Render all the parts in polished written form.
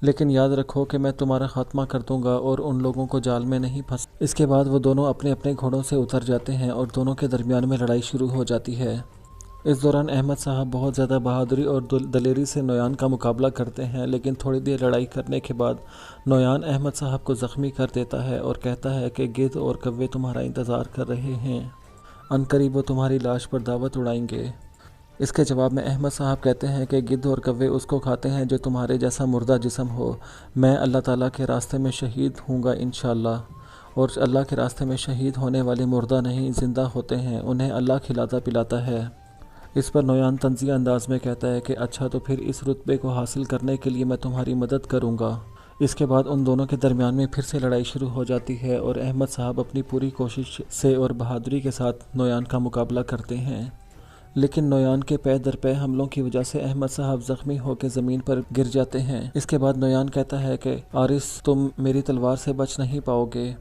لیکن یاد رکھو کہ میں تمہارا خاتمہ کر دوں گا اور ان لوگوں کو جال میں نہیں پھنس۔ اس کے بعد وہ دونوں اپنے اپنے گھوڑوں سے اتر جاتے ہیں اور دونوں کے درمیان میں لڑائی شروع ہو جاتی ہے۔ اس دوران احمد صاحب بہت زیادہ بہادری اور دلیری سے نویان کا مقابلہ کرتے ہیں، لیکن تھوڑی دیر لڑائی کرنے کے بعد نویان احمد صاحب کو زخمی کر دیتا ہے اور کہتا ہے کہ گدھ اور کوے تمہارا انتظار کر رہے ہیں، عنقریب وہ تمہاری لاش پر دعوت اڑائیں گے۔ اس کے جواب میں احمد صاحب کہتے ہیں کہ گدھ اور کوے اس کو کھاتے ہیں جو تمہارے جیسا مردہ جسم ہو، میں اللہ تعالیٰ کے راستے میں شہید ہوں گا انشاءاللہ، اور اللہ کے راستے میں شہید ہونے والے مردہ نہیں زندہ ہوتے ہیں، انہیں اللہ کھلاتا پلاتا ہے۔ اس پر نویان طنزیہ انداز میں کہتا ہے کہ اچھا تو پھر اس رتبے کو حاصل کرنے کے لیے میں تمہاری مدد کروں گا۔ اس کے بعد ان دونوں کے درمیان میں پھر سے لڑائی شروع ہو جاتی ہے اور احمد صاحب اپنی پوری کوشش سے اور بہادری کے ساتھ نویان کا مقابلہ کرتے ہیں، لیکن نویان کے پے در پے حملوں کی وجہ سے احمد صاحب زخمی ہو کے زمین پر گر جاتے ہیں۔ اس کے بعد نویان کہتا ہے کہ آرس تم میری تلوار سے بچ نہیں پاؤ گے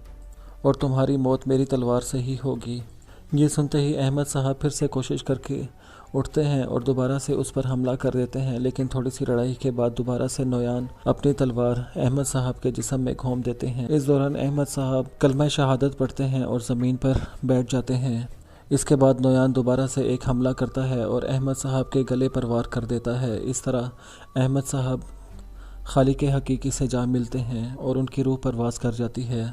اور تمہاری موت میری تلوار سے ہی ہوگی۔ یہ سنتے ہی احمد صاحب پھر سے کوشش کر کے اٹھتے ہیں اور دوبارہ سے اس پر حملہ کر دیتے ہیں، لیکن تھوڑی سی لڑائی کے بعد دوبارہ سے نویان اپنی تلوار احمد صاحب کے جسم میں گھوم دیتے ہیں۔ اس دوران احمد صاحب کلمہ شہادت پڑھتے ہیں اور زمین پر بیٹھ جاتے ہیں۔ اس کے بعد نویان دوبارہ سے ایک حملہ کرتا ہے اور احمد صاحب کے گلے پر وار کر دیتا ہے۔ اس طرح احمد صاحب خالق حقیقی سے جا ملتے ہیں اور ان کی روح پرواز کر جاتی ہے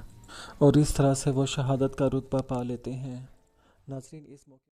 اور اس طرح سے وہ شہادت کا رتبہ پا لیتے ہیں۔ ناظرین، اس موقع